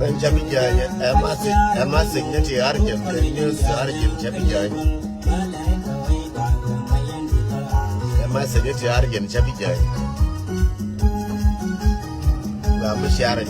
Chabijaya, Emma Signature Argent, the news Argent Chabijaya. Emma Signature Argent Chabijaya. Ramusharan.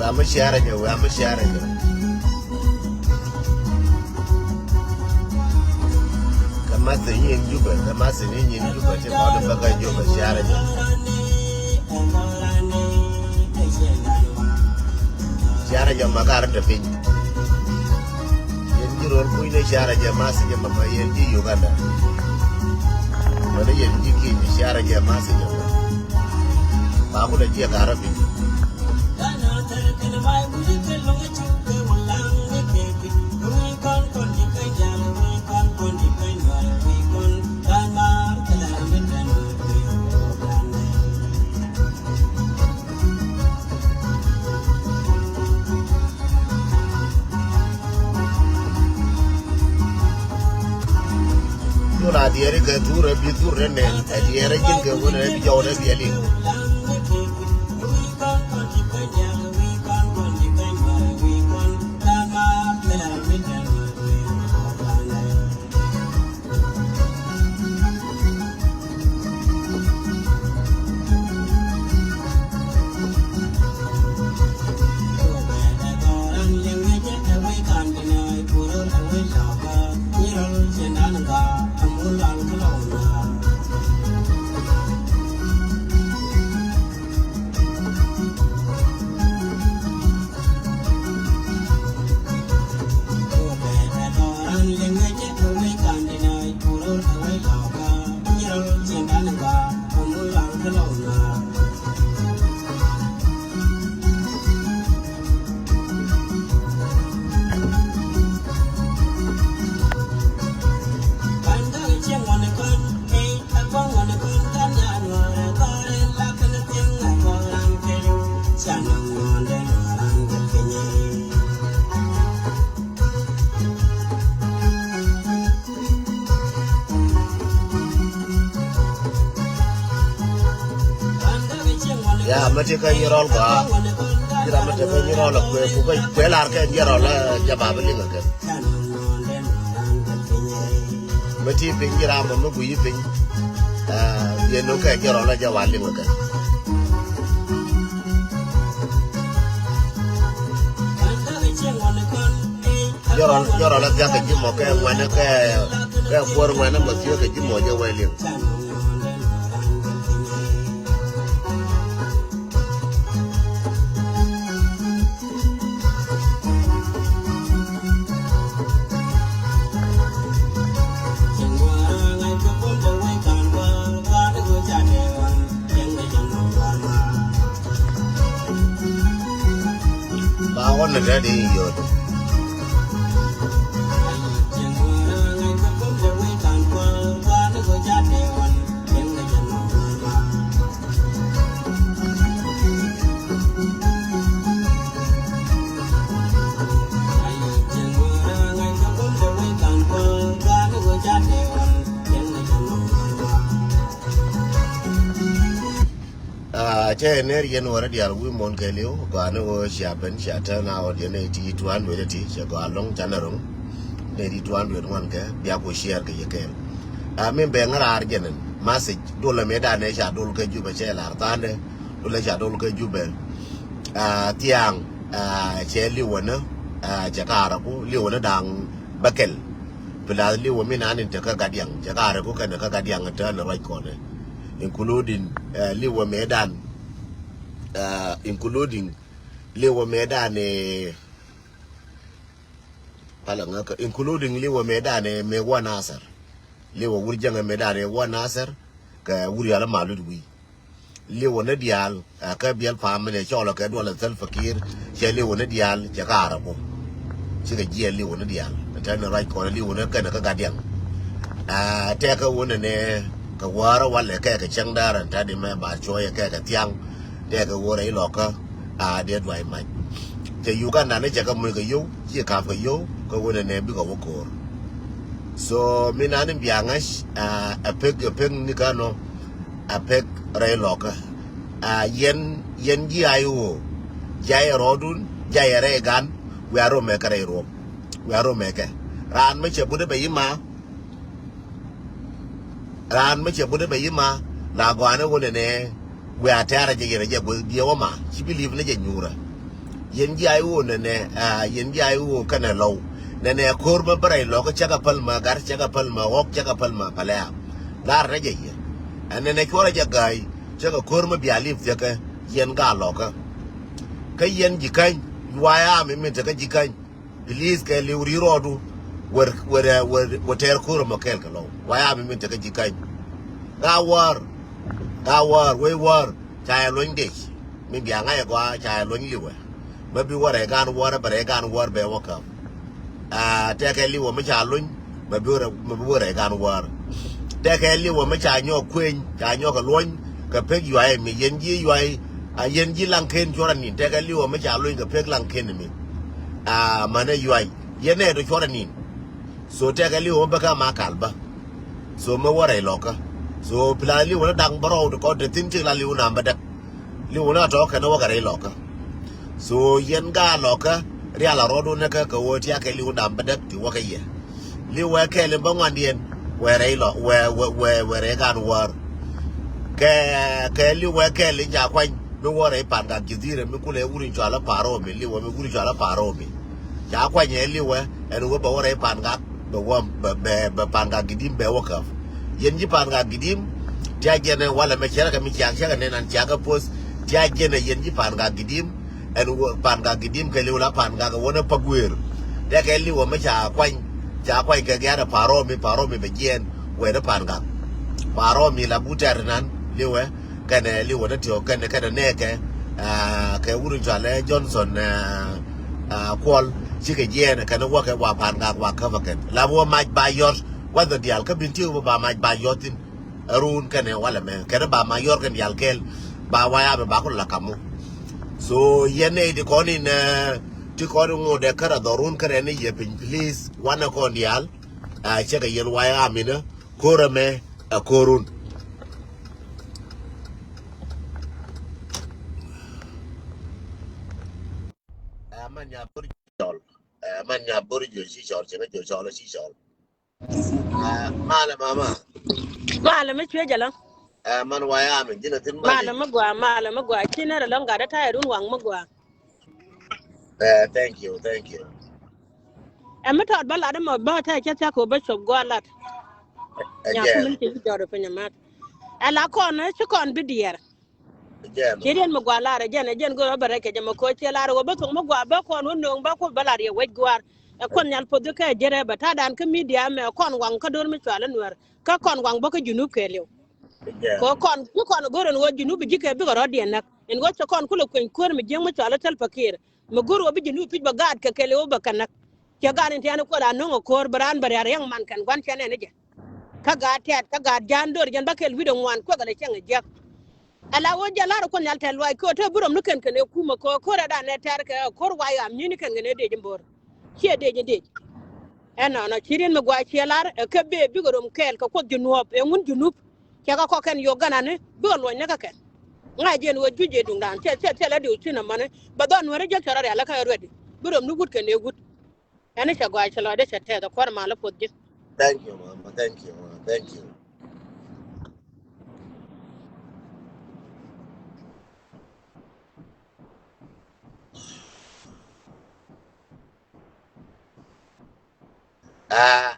I'm sharing you. I'm sharing you. Kamasin in Juba, Kamasin in Juba, the motherfucker Juba sharing you. Sharing your Magar the pin. In your Queen, sharing your massage, Mama, in Uganda. But you keep sharing your massage. I would have given Arabic. Diere ke tour bi tour ne diere jin ke wona bi jawna bi ali ya mate ka nyirol ba jira mate ka nyirol ko ko lar ka nyirol jabab li nga ken mate pe ngira mo bu yi pe ye no ka nyirol jawal li nga ken yorol ga ka jimo ka ngwana ka for ngwana mo tiyo ka jimo je wali na dadi yo che ner yen wara dial wi mon ke liu ga no shaben shata na o de ne ti tuan we ti che ga long chanarong ne di tuan we wan ke bia ko share ke ke a men be ngara arjenen message do la me da ne sha do ke ju be che la ta ne do la sha do ke ju be tiang che li wona che ka ra ko li wona dang bakel pela li wo mi na ne te ka ga diang che ka ra ko ka ne ka ga diang ta na rai ko ne including Liwa Medan, including Liwa Medan, including Liwa Medan, Mewa Nasser. Liwa Wurjanga Medan, Wa Nasser, Wuriala Maludwi. Liwa Nedial, Kabial family, Chola Kadwala Fakir, Liwa Nedial, Jakarabo. She a year Liwa Nedial, and turn the right corner, Liwa Kanaka. Take a woman ne Kawara wale kaka changdar and tadi me ba choya kaka tiang take a water locker dead by mine. The Uganda ne chaka mulga yo, ye kafa yo, go with a name big of core. So minanim biangash a peg nikano a peg ray locker yen giayo jaya rodun jaya regan we are maker a room we are maker ran much a Buddha bayima ran much a Buddha bayima la guana wone we are terra jagger with Dioma she believe in Jura yen giayo ne yen giayo kana low then a corba bray lock chaka palma gar chaka palma walk chaka palma palea dar raja and then a coraja guy chaka corma be a live jaka yen ga locker kayen jikan waya me taka jikan please ka liuri rodu wer ter corma kelka lo waya me taka jikan ga war we war cha loin de me bi anga kwa cha loin liwe maybe war e gan war bare gan war be waka take liwo me cha loin maybe war e gan war take liwo me cha nyo kwen cha nyo ka loin ka pek yu ai me yen ji yu ai yen ji lang ken choran ni take liwo me cha loin ka pek lang ken mi mane yu ai yen e do choran ni so take liwo ba ka ma kalba so me war e loka so plan liwo na dang baro to ko de tin ti la liwo na mbada liwo na to ka no ka re loka so yen ga loka ria la rodo ne ka wo ti aka liwo na mbada ti wa ka ye liwo ka le ba ngwan where a lot where I got war Kelly where Kelly Jaquine no war a panda gidire me kule uri jala paro me liwa me uri jala paro me Jaquine liwa and we bore a panga the one be panga gidim be waka yenji panga gidim Tiagene wala me chaka mi chaka and chaka post Tiagene yenji panga gidim and panga gidim kelula panga one paguer that Kelly wa me Jaquine Jakwa ikagara paro mi begin where the panga paro mi la buter nan liwe kana liwe na tio kana neke ka uru jale Johnson call chike jen kana waka wa panga wa kavaken la wo maj ba yor whether the alka binti ba maj ba yotin arun kana wala me kana ba ma yor kan yalkel ba waya ba ko la kamu so yene de konin ti ko ngo de kara dorun kare ne ye pin please wana ko ndial cheka yen waya amina korame korun manya burjo si chol chena jo chol si chol mala mama Malam chwe jala. man waya amin jina tin mali Malam magwa china la longa da tayarun wang magwa. thank you Amma tot bala da mo ba ta cha ko ba chop gwalat. Nya again kumin ti joro pe nyamat. Ala kon ci kon bidier. again Chirien magwa la ra jen go ba reke jama ko che la ro ba to magwa ba kon no ba ko bala ye wet gwar. E kon nyal podu ka jere ba ta dan ka media me kon wang ka dor mi twala nuer. Ka kon wang ba ka junu kelio. again Ko kon goron wo junu bi jike bi goro dien nak en wo to kon kulo kwen kor mi jeng ma chala tel fakir ma goro bi junu pi ba gad ka kele wo ba kanak ke ganin tian ko da no kor baran bar yar yang man kan gwan chane ne je ka ga tet ka ga jan dor jan ba kel widon wan ko ga le chang je ala wo jala ko nyal tel wai ko to burom nuken ken e kuma ko da ne ter ka kor wai am ni ken ne de jimbor che de je de ena na chirin mi gwa chelar ke be bi gorom kel ka ko junu e ngun junu ke ka ko ken yo gana ne bi lo ne ka ken nga jen wo juje dung dan te la di tina mane ba don wore je tarare ala ka redi burom nu gut ken e gut ene cha gwa chelo de chete da kwar mala podje thank you mama thank you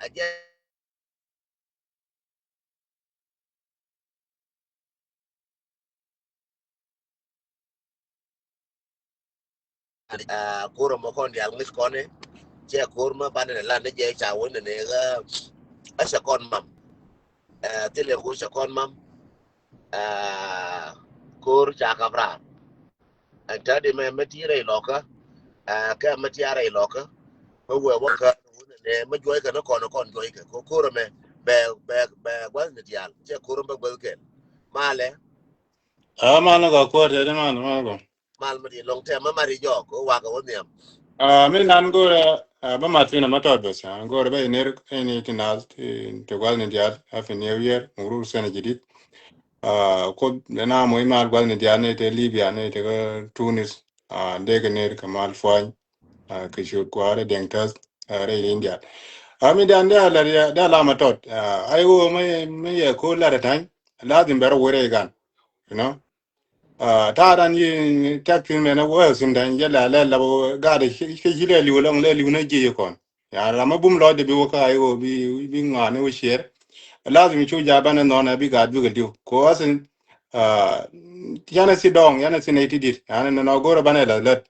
again kuro mo kon dial ngis kone che kur ma ban ne la ne je cha won ne ga a sha kon mam tele ku sha kon mam kur cha ka bra ta de me metire loka ka metire loka ko we wa ka ne ma joy ka no kon joy ka ko kuro me be gwa ne dial che kuro be gwa ke male mana ga ko de mana go mal ma di long te ma mari jo ko wa ka won ne min nan go ba matina mata do sa go ba iner ni tinal to gal ni dia happy new year muru sana jidit ko na mo ma gal ni dia ne te libya ne te tunis de ga ne kamal fwan ke shot ko are dentas re india ami dan da la matot ai go me ko la tan lazim ber wore gan you know ta dan yi takin me na wo sim dan ya la ga de ke jile li wala le li na je kon ya la ma bum lo de bi wo ka ai go bi nga ne wo sher lazim chu ja bana no na bi ga du ga diu ko asin yana si dong yana si ne ti dit yana no go ra bana la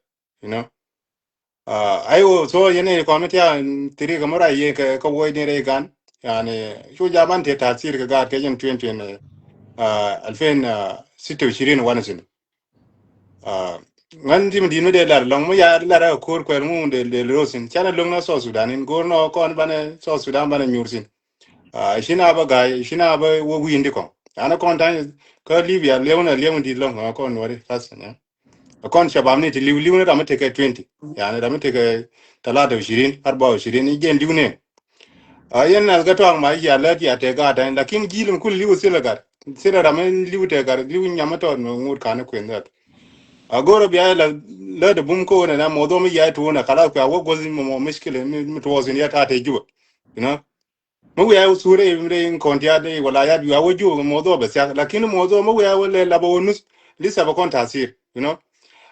you know ai go so yene ko ma ta tri ga mara ye ka wo ne re gan yani chu ja ban te ta sir ga te jen 20 2026 wana sin ngan tim dinu de lar long mo ya lara kor kwer mu de rosin chana long na so sudan in gor no kon bane so sudan bane nyursin shina ba ga shina ba wo wi ndiko ana kon tan ko libya lewna di long kon wari fas ne kon shabam ne ti liw na da mate ke 20 yani da mate ke talata 20 24 igen diune yen na ga to ma ya la ya te ga dan lakin gilum kul liw silagar sila da men liw te gar liw nyamato no ngur kana kwen agora biya la de bum ko na modo mi ya to na kala ko awo gozi mo mishkile mi to wazin ya ta te juba you know mo ya usure mi in kontia de wala ya biya wo ju modo be sak lakini modo mo ya wala la bo nus lisa ba kon tasir you know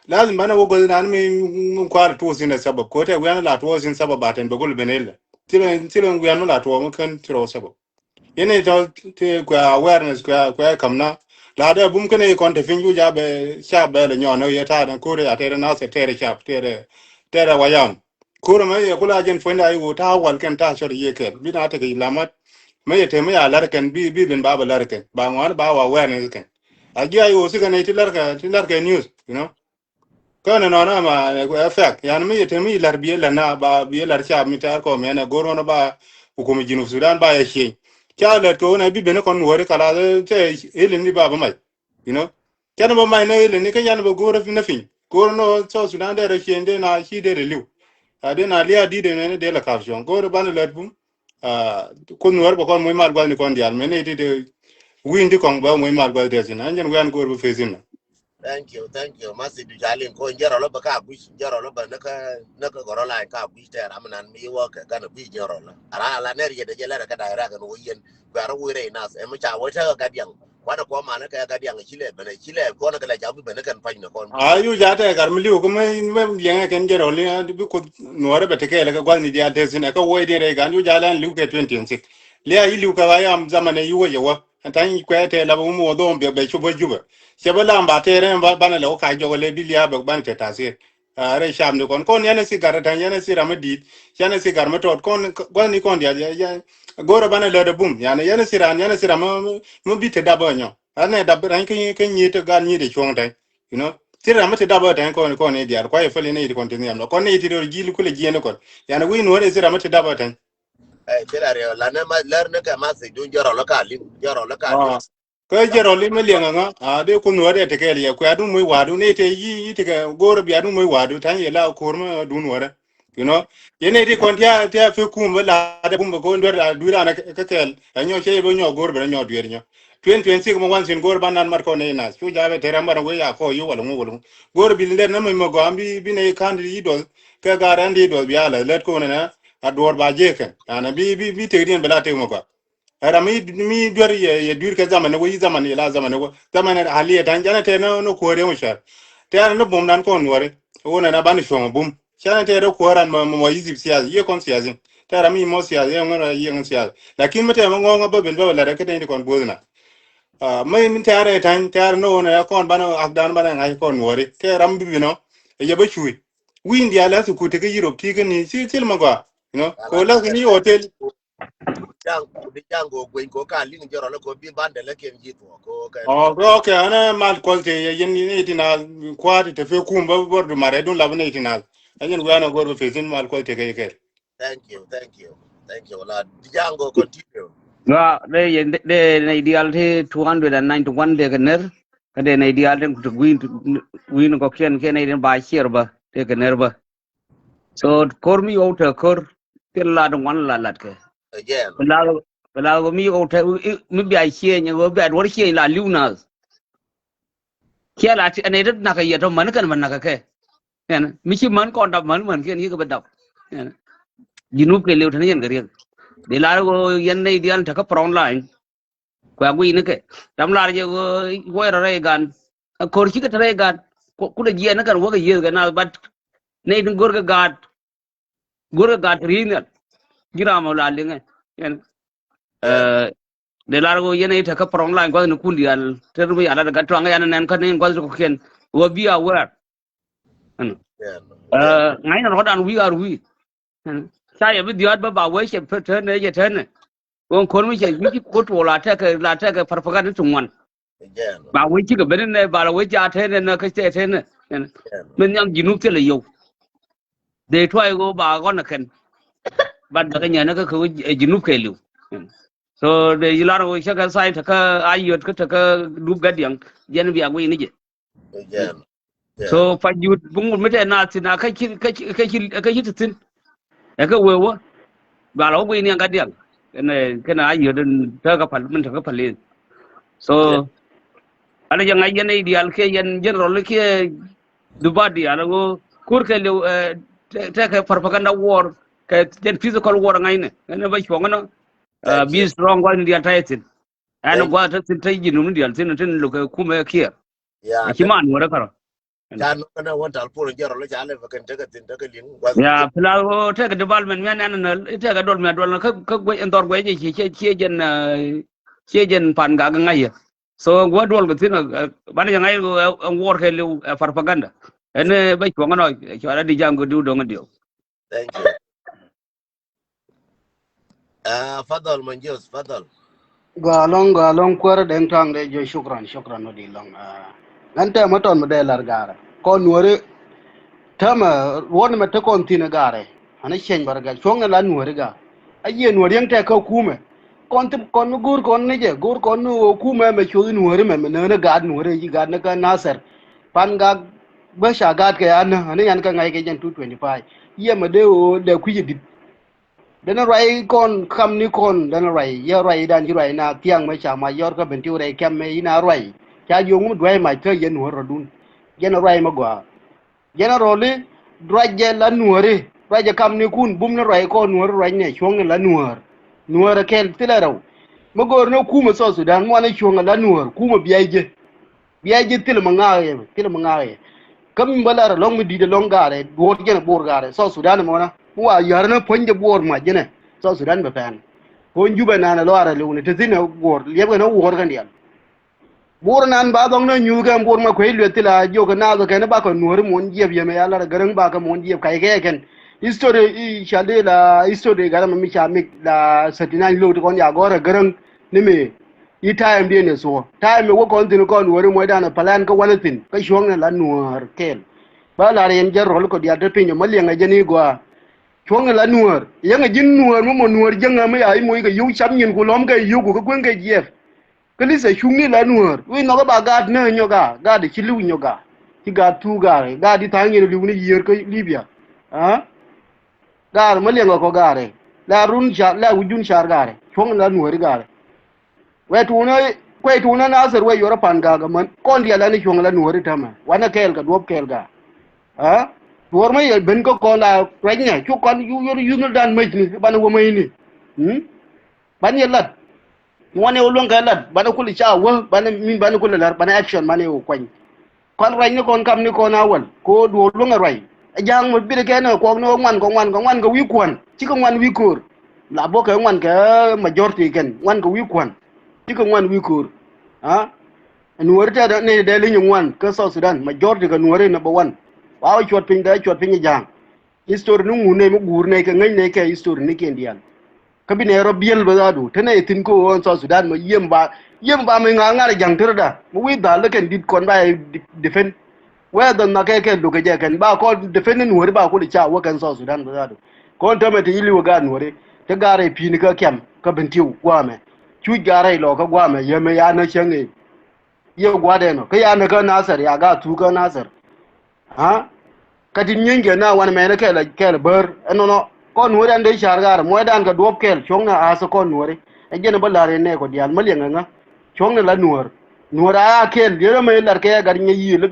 lazim bana wo gozi nan mi kwar to sin sabab ko te wan la to sin sabab baten be gol benel tilen wan la to mo kan tiro sabab yene to te kwa awareness kwa kamna la da bum kene kon te finju ja be sha be le nyono ye ta dan kure ya tere na se tere sha tere wayam kure me ye kula jen fonda ayu ta wal ken ta shor ye ke bi na te ke lamat me ye te me ya lar ken bi ben ba ba lar ken ba ngwan ba wa awareness ken agi ayu si ken ti lar ke news you know kana no na ma effect yani me ye te me lar bi la na ba bi lar sha mi ta ko me na goro no ba hukumi jinu sudan ba ya shi chala to na bi bene kon wori kala te ele ni baba mai you know kana ba mai na ele ni kan yana ba goro fi na fin goro no so sudan da rashin de na shi de reliu ade na lia di de ne de la caption goro ban le bum kun wor ba kon moy mal gwa ni kon dial me ne de windi kon ba moy mal gwa de sin anjen wan goro bu fezin thank you masi du jalin ko jero lo ba ka bu jero lo ba naka goro la ka bu te ram nan mi wo ka kana bu jero lo ara la ne ye de jela ka daira ka no yen garo wi re nas e mu cha wo ta ka diang wada ko ma na ka diang chile ko na ka la jabu be na kan pa ni kon ayu jata gar miliu ko mai yenga ken jero le bi ko nuore bete ke le gwa ni dia desine ko wo de re gan yu jala lu ke 26 le ay lu ka ya zamane yu wo yo tan ko ete la mo do be chubo juba se bala mba tere mba bana le ka jogo le bilia be ban te tase re sham ni kon yana si gar tan yana si ramadi yana si gar metot kon gwa ni kon dia ya goro bana le de bum yana si ram mo bi te dabo nyo ane dab ran ken ni te gan ni de chong tai you know tira mate daba tan ko ne diar ko e fele ne di kontinu am ko ne ti do gilu kule giene ko yana wi no re tira mate daba tan tira re la ne ma ler ne ka masi du jero lo ka lim ko jero li me lenga nga de ko no re te ke ya ko adu moy wadu ne te yi te ga goro bi adu moy wadu tan ye la ko ma du no re you know yene di kontia te fe kum la de bum ko ndo da du na ka kel anyo che bo nyo goro be nyo du nyo 2026 mo wan sin gor banan mar ko ne na su jabe te rambar we ya ko yu wala ngol gor bi le na mo go ambi bi ne kan di do ka garandi do bi ala let ko ne na ador ba je ken ana bi te din bela te mo ko era mi dor ye dur ka zaman wo yi zaman ila zaman wo zaman haliya tan jana te no ko re mo shar te ana no bom nan ko nore wona na ban shoma bum jana te ro ko ran mo yi zip siya ye kon siya zin te ara mi mo siya ye ngora ye ngon siya lakin mate mo ngo ba ben ba la re ka te ni kon bozna mai min tare tan tare no na kon bana afdan bana ngai kon wori te ram bi no e yaba chui win dia la su ku te Europe ti ni sil ma gwa you know ko ala la ni hotel di jango gwen ko ka lin joro la ko bi bande la ken jito ko ka ni oh okay ana mal quality yen ni tina kwati te fe kumba bor du mare dun labne tina ayen gwana gor fe sin mal quality ke thank you la di jango continue Ga de na ideal the 291 de ganer kade na ideal den to win ko ken den ba share ba de ganer ba so kor mi out kor tel la don wan la lat ke again la go mi out mi bi ai share nya go ba wor share la lunas kia la ti ane ret na ka yeto man kan man na ka ke en mi chi man kon da man ken yi ka ba da en jinu ke le thani yen gari de la go yen na ideal ta ka prong line kwa gui ne ke tam la je go ra gan kor chi ka tra gan ku de je na kan wo ga ye ga na bat ne dun gor ga ri ne gira ma la le nge en yeah de la go yen ta ka prong line ko ne kun dial ter bi ala ga twanga yan nen kan ne ko ken wo bi aware en yeah ngai na rodan we sa ya bi diat ba we che per ne je ten kon kon mi che mi ko to la ta ka farfaga tun wan again ba we chi ga ben ne ba la we ja te ne ka che te ne men yang jinu te le yo de twai go ba gon na ken ba da nya na ka ko jinu ke lu so de yilar go cha ka sai ta ka ayot ka ta ka du ga diang jen bi agui ni je again yeah so fa jut bungul mete na ti na ka chi tin e ka we wo ba la go ni ga diang cái này ayot ta ka pal min ta ka pal so ana yang ayen ideal ke yen general ke dubadi ala go kur ke le ta ka propaganda war ke den physical war ngai ne ne ba shonga no thank be you strong one dia taitin ana thank gwa ta tin tai ginu dia tin lo ka kuma ke yeah ki man wora karo kan kana won tal pur joro la jale fa kan taga tin taga lin was ya pla go ta ka development men ana ta ka dol me dol ka go endor go je ke jen pan ga ngai so gwa dol go tin ban yang ai go war ke le propaganda ene ba shonga no ki ala di jango du do ngadio thank you fadal manjos fadal galong kwara deng tang de jo shukran no di long nante maton mo de lar gara kon wore tama won ma te kon tina gare ana chen bar ga chonga la nuore ga aye nuore yang te ka kume kon tim kon no gur kon ne je gur kon no kume me chu nuore me ne ga nuore ji ga na ka nasar pan ga ba sha ga ke ana yan ka ngai ke jen 225 ye ma de o de ku ji dana rai kon kam ni kon dana rai ya rai dan ji rai na tiang mai cha ma yor ka ben ti rai kam me ina rai cha yo ngum dwai mai te yen ho rodun yen rai ma gwa yen roli draje la nuore draje kam ni kun bum na rai ko nuore rai ne chong la nuore kel tilaraw ma gor no kuma so sudan mo na chong la nuore kuma biyaje til ma ngaye kam balara long mi di de long gare do gene bor gare so sudan mo na wa yarna ponje bor ma jene so sudan be fan ko njuba nana lo ara lu ne te zina bor yebe no wor kan dial bor nan ba dong no nyu ga bor ma ko ile tila jo ga na ga ne ba ko nor mon jeb yeme yalla garang ba ka mon jeb kai ga ken history i shade la history ga ma mi cha mi la satina lo ko ya gora garang ni me i time de ne so time wo ko tin ko nor mo da na plan ka walatin ka shong na la nor kel ba la ren jarol ko dia de pinyo malenga jeni gwa chong la nuor yang jin nuor mo nuor janga me ai mo ga yu cham nyin ku lom ga yu ku ko ga jef kali se chungi la nuor wi no ba ga ne nyoga ga de chilu nyoga ti ga tu ga di tangi lu ni yer ko libya ha gar mo le ko gare la run sha la wujun shar gare chong la nuor gare we tu no kwe tu na nasar we yoro pan ga man kon dia la ni chong la nuor tama wana kel ga dop kel ga ha tuor mai ben ko la ranya chu kon yu no dan mai ni ban wo mai ni ban ye lat wane wo long ka lat ban ko li cha wo ban min ban ko la ban action mane wo kwan kon ranya kon kam ni kon awal ko do lo nga rai jang mo bi de ke no ko no ngwan ko wi kwan ci ko ngwan wi kur la bo ka ngwan ka majority ken ngwan ko wi kwan ci ko ngwan wi kur ha nuor ta ne de li ngwan ka so sudan majority ka nuor number 1 wa chot pin jang history nu ngune mu gur ne ka ngai ne ka history ne ken dial ka bi ne ro biel ba du tene tin ko on so Sudan mo yem ba me nga jang tirda mu wi dal le ken dit kon ba defend wa don na ke do ke je ken ba ko defend ni wori ba ko di cha wa kan so Sudan ba du ko to me ti yili wa ga wori te gare pi ni ka kem ka bintiu gwa me chu gare lo ka gwa me yeme ya na chenge ye gwa de no ka ya na ka nasar ya ga tu ka nasar ha kadin nyenge na wan me na kele ber no kon wori ande shar gar mo dan ga dop kel chonga asa kon wori e jene balare ne ko dial malyenga nga chonga la nuor a kel yero me lar ke gar nye yi le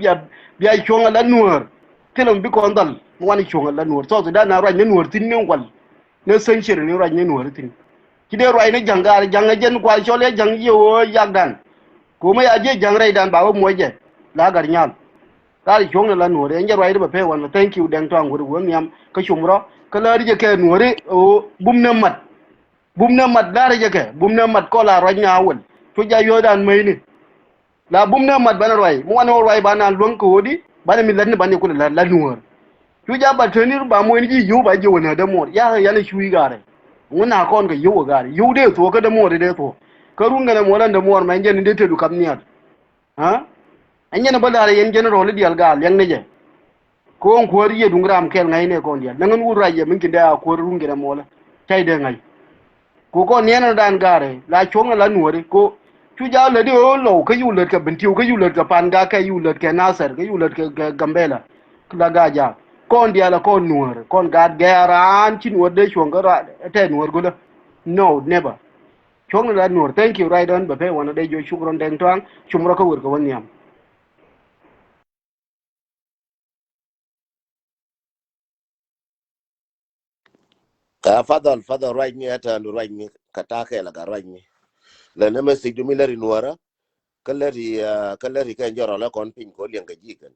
bia chonga la nuor kelom bi ko ndal mo wani chonga la nuor so da na ra ne nuor tin ne wal ne sen shere ne ra ne nuor tin kide ra ne jangar janga jen kwa chole jang yo yagdan ko ma ya je jang rai dan ba mo je la gar nyal kali chong la nuore nje roi ba pe wan thank you dang tong gur gon yam ka chumro ka la ri je ke nuore o bumna mat la ri je ke bumna mat ko la ro nya won to ja yo dan mai ni la bumna mat bana roi mo wan roi bana lon ko di bana mi lan bana ko la nuor to ja ba tani ba mo ni ji yu ba je wona da mo ya ne shui gare nguna kon ga yu gare yu de to ka da mo de to ka runga na mo lan da mo ma nje ni de te du kam niat ha anya na balare yen general dial gal yang neje ko on ko riye dungram kel ngai ne ko dial nangan ura ye min kinda ko rungi na mola tay de ngai ko nena dan gare la chonga la nuore ko chu ja le di o lo ka yu le ka bintiu ka yu le ka panga ka yu le ka nasar ka yu le ka gambela la ga ja kon dial ko nuore kon ga garan chin wode chonga ra te nuor go no never chonga la nuor thank you right on ba pe wana de jo shukron den twang chumro ka wur ko wonyam ka fadal right me ata lu right me kata ke la ga right me le ne me sig du milari nuara kalari kan joro la kon pin ko lien ga jikan